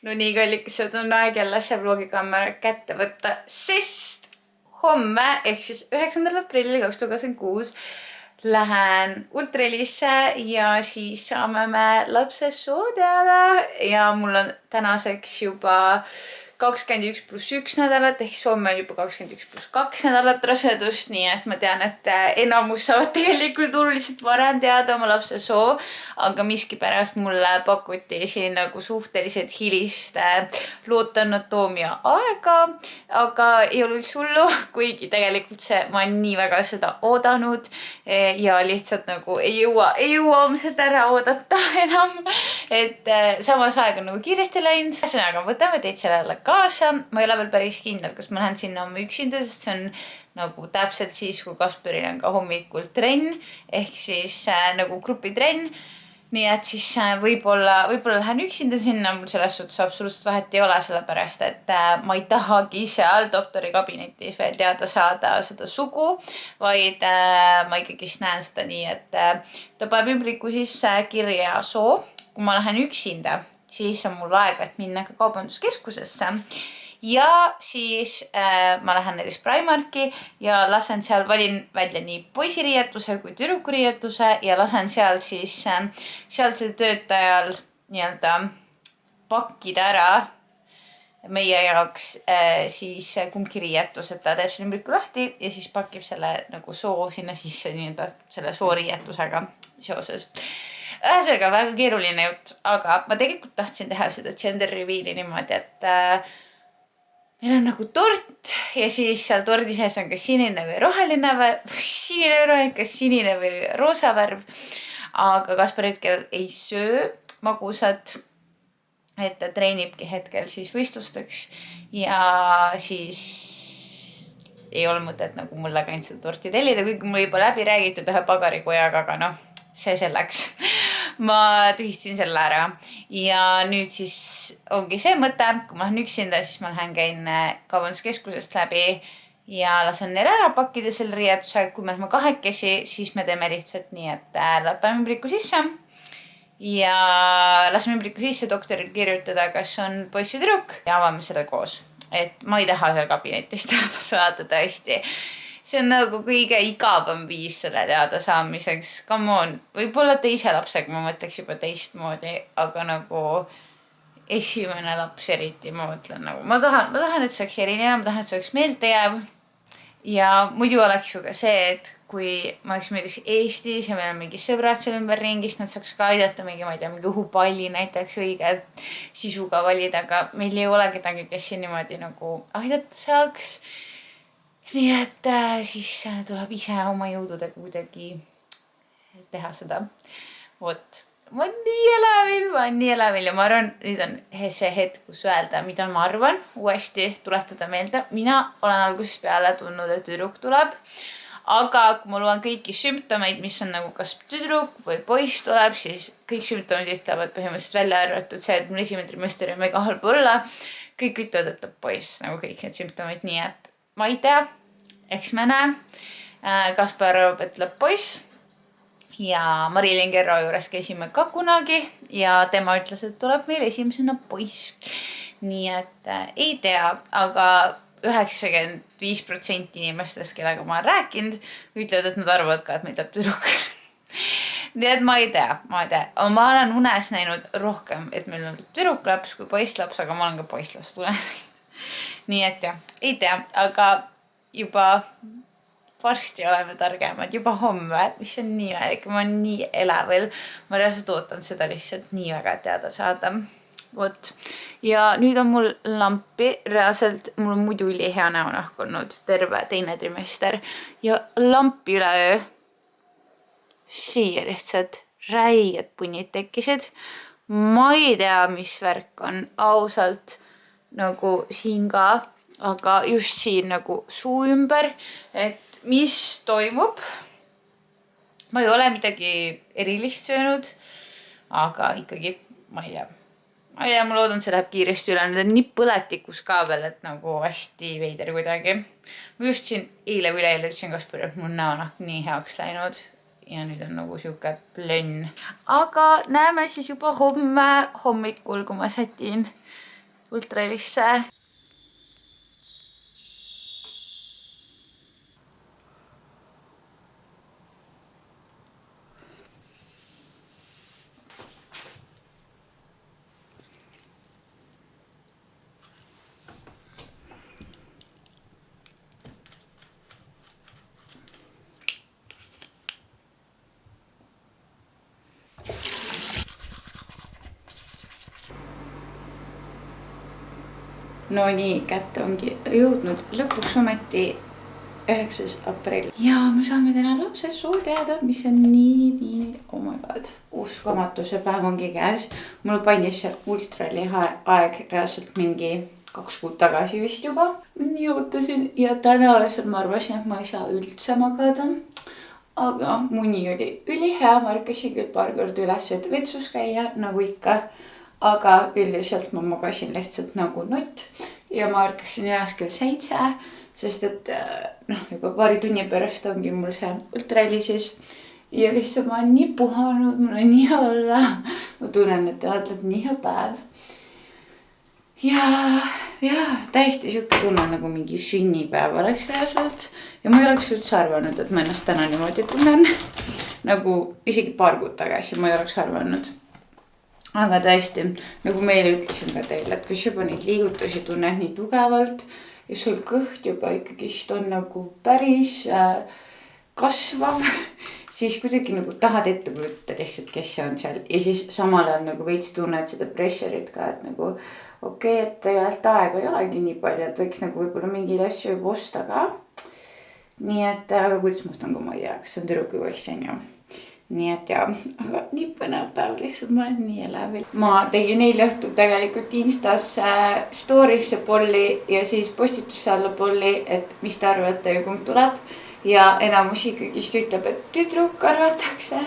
No nii kallikesed on aeg jälle see vlogikaamera kätte võtta, sest homme ehk siis 9. aprillil 2026 lähen ultralisse ja siis saame me lapse soo teada ja mul on tänaseks juba 21+1 nädalat ehk siis homme on juba 21+2 nädalat rasedust, nii et ma tean, et enamus saavad tegelikult oluliselt varem teada oma lapse soo, aga miskipärast mulle pakuti siin nagu suhteliselt hilist lootanatoomia aega, aga ei ole üldse hullu, kuigi tegelikult ma olen nii väga seda oodanud ja lihtsalt nagu ei jõua homset ära oodata enam, et samas aeg on nagu kiiresti läinud. Ühesõnaga, võtame teid sellele kaasa. Ma ei ole veel päris kindel, kas ma lähen sinna oma üksinda, sest see on nagu täpselt siis, kui Kasperil on ka hommikul trenn ehk siis nagu grupitrenn. Nii et siis võib-olla lähen üksinda sinna, mul selles suhtes absoluutselt vahet ei ole, sellepärast et ma ei tahagi seal doktori kabinetis veel teada saada seda sugu, vaid ma ikkagi näen seda nii, et ta paneb ümbriku sisse kirja soo. Kui ma lähen üksinda, siis on mul aega, et minna ka kaubanduskeskusesse ja siis ma lähen näiteks Primarki ja lasen seal, valin välja nii poisiriietuse kui tüdrukuriietuse ja lasen seal siis sealsel töötajal nii-öelda pakkida ära meie jaoks siis kumbki riietus, et ta teeb selle ümbriku lahti ja siis pakib selle nagu soo sinna sisse nii-öelda selle sooriietusega seoses. Ühesõnaga väga keeruline jutt, aga ma tegelikult tahtsin teha seda gender reveal'i niimoodi, et meil on nagu tort ja siis seal tordi sees on kas sinine või roheline kas sinine või roosa värv. Aga Kasper hetkel ei söö magusat, et ta treenibki hetkel siis võistlusteks ja siis ei ole mõtet nagu mulle ka ainult seda torti tellida, kuigi mul juba läbi räägitud ühe pagarikojaga, aga noh, see selleks. Ma tühistasin selle ära ja nüüd siis ongi see mõte, kui ma lähen üksinda, siis ma käin kaubanduskeskusest läbi ja lasen neil ära pakkida selle riietuse. Kui me lähme kahekesi, siis me teeme lihtsalt nii, et paneme ümbriku sisse ja laseme ümbriku sisse doktoril kirjutada, kas on poiss või tüdruk ja avame selle koos. Et ma ei taha seal kabinetis teada saada tõesti. See on nagu kõige igavam viis selle teada saamiseks. Come on, võib-olla teise lapsega ma mõtleks juba teistmoodi, aga nagu esimene laps eriti ma mõtlen nagu, ma tahan, et see oleks erinev, ma tahan, et see oleks meeldejääv. Ja muidu oleks ju ka see, et kui ma oleks meeldis Eestis ja meil on mingi sõbrad seal ümberringist, nad saaks ka aidata mingi õhupalli näiteks õige sisuga valida, aga meil ei ole kedagi, kes siin niimoodi nagu aidata saaks. Nii et siis tuleb ise oma jõududega kuidagi teha seda. Vot, ma olen nii elevil ja ma arvan, nüüd on see hetk, kus öelda, mida ma arvan, uuesti tuletada meelde. Mina olen algusest peale tundnud, et tüdruk tuleb, aga kui ma loen kõiki sümptomeid, mis on nagu kas tüdruk või poiss tuleb, siis kõik sümptomid ütlevad põhimõtteliselt välja arvatud see, et mul esimene trimester on mega halb olla. Kõik ütlevad, et poiss, nagu kõik need sümptomid, nii et ma ei tea. Eks me näe. Kasper arvab, et tuleb poiss ja Marilyn Kerro juures käisime ka kunagi ja tema ütles, et tuleb meil esimesena poiss. Nii et ei tea, aga 95% inimestest, kellega ma olen rääkinud, ütlevad, et nad arvavad ka, et meil tuleb tüdruk. Nii et ma ei tea. Ma olen unes näinud rohkem, et meil on tüdruklaps kui poisslaps, aga ma olen ka poisslast unes näinud. Nii et jah, ei tea, aga juba varsti oleme targemad, juba homme, mis on nii väike, ma olen nii elevil. Ma reaalselt ootan seda lihtsalt nii väga teada saada. Vot. Ja nüüd on mul lampi, reaalselt mul on muidu ülihea näonahk olnud terve teine trimester ja lampi üle öö. Siia lihtsalt räiged punnid tekkisid. Ma ei tea, mis värk on ausalt nagu siin ka. Aga just siin nagu suu ümber, et mis toimub. Ma ei ole midagi erilist söönud, aga ikkagi ma ei tea. Ma loodan, see läheb kiiresti üle. Nüüd on nii põletikus ka veel, et nagu hästi veider kuidagi. Ma just siin eile või üleeile ütlesin Kasper, et mul näonahk nii heaks läinud ja nüüd on nagu siuke plönn. Aga näeme siis juba homme hommikul, kui ma sätin ultralisse. No nii, kätte ongi jõudnud lõpuks ometi 9. aprill. Ja me saame täna lapse soo teada, mis on nii, oh my god, uskumatu, see päev ongi käes. Mul pandis see ultraliha aeg reaalselt mingi 2 kuud tagasi vist juba. Nii ootasin ja täna öösel ma arvasin, et ma ei saa üldse magada. Aga muni oli ülihea, ma ärkasin küll paar korda üles, et vetsus käia nagu ikka. Aga üldiselt ma magasin lihtsalt nagu nott ja ma ärkasin üles kell 7, sest et juba paari tunni pärast ongi mul see ultralisis ja lihtsalt ma olen nii puhanud, mul on nii hea olla. Ma tunnen, et tuleb nii hea päev. Ja täiesti siuke tunne nagu mingi sünnipäev oleks reaalselt ja ma ei oleks üldse arvanud, et ma ennast täna niimoodi tunnen. Nagu isegi paar kuud tagasi ma ei oleks arvanud. Aga tõesti, nagu meile ütlesin ka teile, et kui juba neid liigutusi tunned nii tugevalt ja sul kõht juba ikkagist on nagu päris kasvav, siis kuidagi nagu tahad ette kujutada lihtsalt, kes see on seal. Ja siis samal ajal nagu veits tunned seda pressure'it ka, et nagu okei, et tegelikult aega ei olegi nii palju, et võiks nagu võib-olla mingeid asju juba osta ka. Nii et, aga kuidas ma ostan, kui ma ei tea, kas see on tüdruku poiss on ju. Nii et ja, aga nii põnev päev lihtsalt, ma olen nii elevil. Ma tegin eile õhtul tegelikult Instas story'sse polli ja siis postitusse alla polli, et mis te arvate, kumb tuleb. Ja enamus ikkagist ütleb, et tüdruk arvatakse.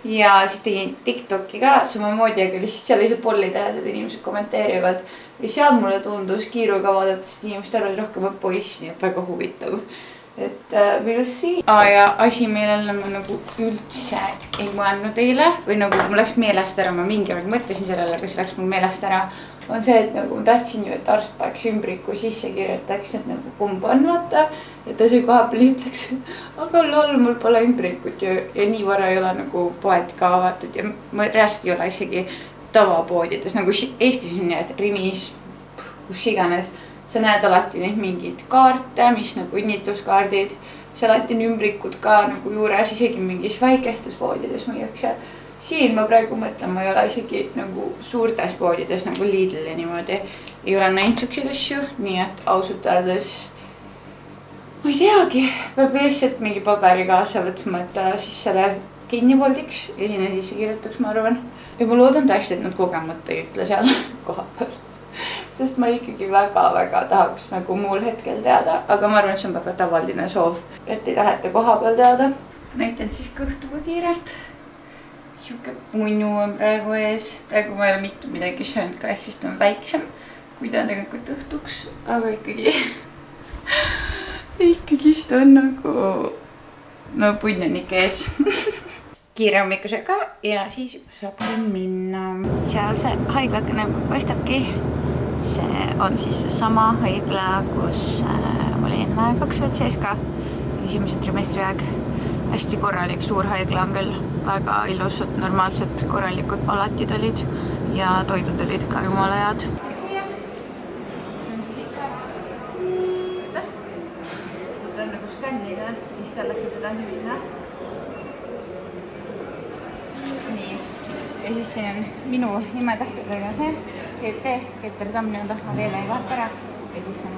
Ja siis tegin TikToki ka samamoodi, aga lihtsalt seal ei saa polli teha, et inimesed kommenteerivad. Ja seal mulle tundus kiiruga vaadates, et inimesed arvad rohkem on poiss, nii et väga huvitav. Et we'll see. Ja asi meelele ma nagu üldse ei mõelnud eile või nagu mul läks meelest ära, ma mingi aeg mõtlesin sellele, kas läks mul meelest ära, on see, et nagu ma tahtsin ju, et arst paeks ümbriku sisse kirjutaks, et nagu kumb on vaata, et ta see koha peal ütleks, aga lol, mul pole ümbrikut ju ja nii vara ei ole nagu poed ka avatud ja ma reaalselt ei ole isegi tavapoodides, nagu Eestis on nii, et Rimis, kus iganes. Sa näed alati neid mingid kaarte, mis nagu õnnituskaardid. Seal alati on ümbrikud ka nagu juures, isegi mingis väikestes poodides müüakse. Siin ma praegu mõtlen, ma ei ole isegi nagu suurtes poodides nagu Lidl ja niimoodi. Ei ole näinud siukseid asju, nii et ausalt öeldes ma ei teagi, peab lihtsalt mingi paberi kaasa võtma, et ta siis selle kinni poldiks ja sinna sisse kirjutaks, ma arvan. Ja ma loodan tõesti, et nad kogemata ei ütle seal koha peal. Sest ma ikkagi väga tahaks nagu muul hetkel teada, aga ma arvan, et see on väga tavaline soov, et ei taheta koha peal teada. Näitan siis kõhtu ka kiirelt. Siuke munnu on praegu ees. Praegu ma ei ole mitu midagi söönud ka, ehk siis ta on väiksem, kui ta on tegelikult õhtuks, aga ikkagi ikkagist on nagu punn on ikka ees. Kiire hommikusega ja siis juba saab minna. Seal see haiglakene paistabki. See on siis sama haigla, kus ma olin 2 otsees ka esimese trimestri aeg. Hästi korralik suur haigla on küll. Väga ilusad, normaalsed, korralikud palatid olid ja toidud olid ka jumala head. See on siis ikka. Võtta. Seda on nagu skännida, mis sellest saab edasi minna. Nii. Ja siis siin on minu nimetähtedega see GT, Keter Tamm nii-öelda, Adele ei vaata ära ja siis on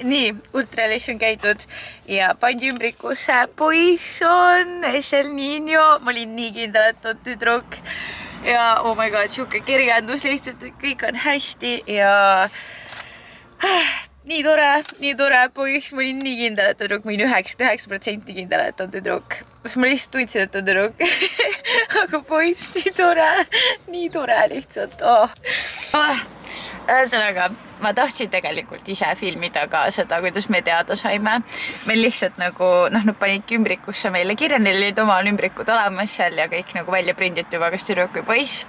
nii, ultralis on käidud ja pandi ümbrikusse poiss on El Niño, ma olin nii kindel, et on tüdruk ja oh my god, siuke kirjandus lihtsalt, et kõik on hästi ja nii tore poiss, ma olin nii kindel, et tüdruk, ma olin 99% kindel, et on tüdruk. Ma lihtsalt tundsin, et on tüdruk. Aga poiss, nii tore lihtsalt. Ühesõnaga, ma tahtsin tegelikult ise filmida ka seda, kuidas me teada saime. Meil lihtsalt nagu, noh, nad panidki ümbrikusse meile kirja, neil olid oma ümbrikud olemas seal ja kõik nagu välja prinditi juba, kas tüdruk või poiss.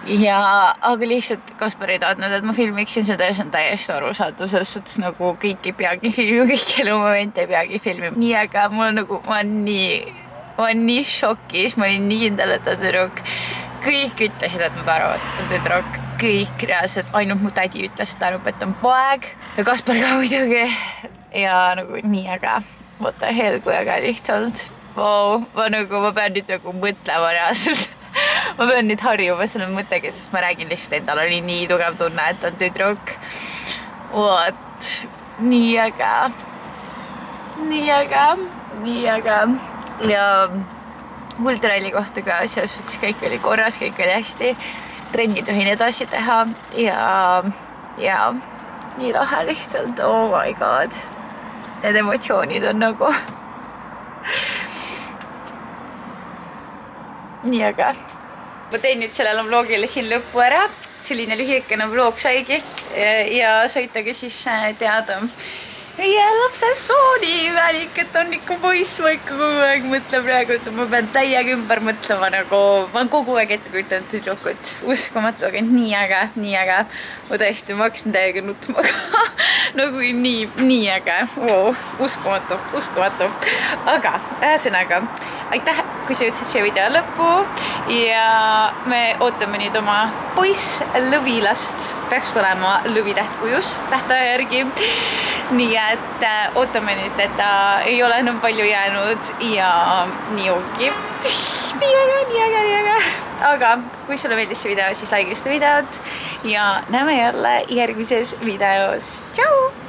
Ja, aga lihtsalt Kaspar ei tahtnud, et ma filmiksin seda ja see on täiesti arusaadav, selles suhtes nagu kõik ei peagi filmima, kõik elumomente ei peagi filmima. Nii, aga mul nagu, ma olen nii šokis, ma olin nii kindel, et ta tüdruk. Kõik ütlesid, et nad arvavad, et on tüdruk. Kõik reaalselt, ainult mu tädi ütles, et arvab, et on poeg. Ja Kaspar ka muidugi. Ja nagu nii, aga what the hell, kui aga lihtsalt. Wow, ma pean nüüd nagu mõtlema reaalselt. Ma pean nüüd harjuma selle mõttega, sest ma räägin lihtsalt, endal oli nii tugev tunne, et on tüdruk. What? Nii aga. Ja ultralli kohta ka selles suhtes kõik oli korras, kõik oli hästi. Trenni tohin edasi teha ja nii lahe lihtsalt. Oh my god. Need emotsioonid on nagu... Nii aga. Ma tein nüüd sellele vlogile siin lõppu ära. Selline lühikene vlog saigi ja saitagi siis teada. Meie lapsesooni välik, et on ikka poiss, ma ikka kogu aeg mõtlen praegu, et ma pean täiega ümber mõtlema nagu, ma olen kogu aeg ette kujutanud tüdrukut, uskumatu, aga nii äge. Ma tõesti, ma hakkasin täiega nutma ka, nagu nii äge, wow, uskumatu. Aga ühesõnaga, aitäh, kui sa jõudsid see video lõppu ja me ootame nüüd oma poiss lõvilast, peaks olema lõvitähtkujus tähtaja järgi. Nii et ootame nüüd, et ta ei ole enam palju jäänud ja nii ongi. Nii äge. Aga kui sulle meeldis see video, siis like seda videot ja näeme jälle järgmises videos. Tšau!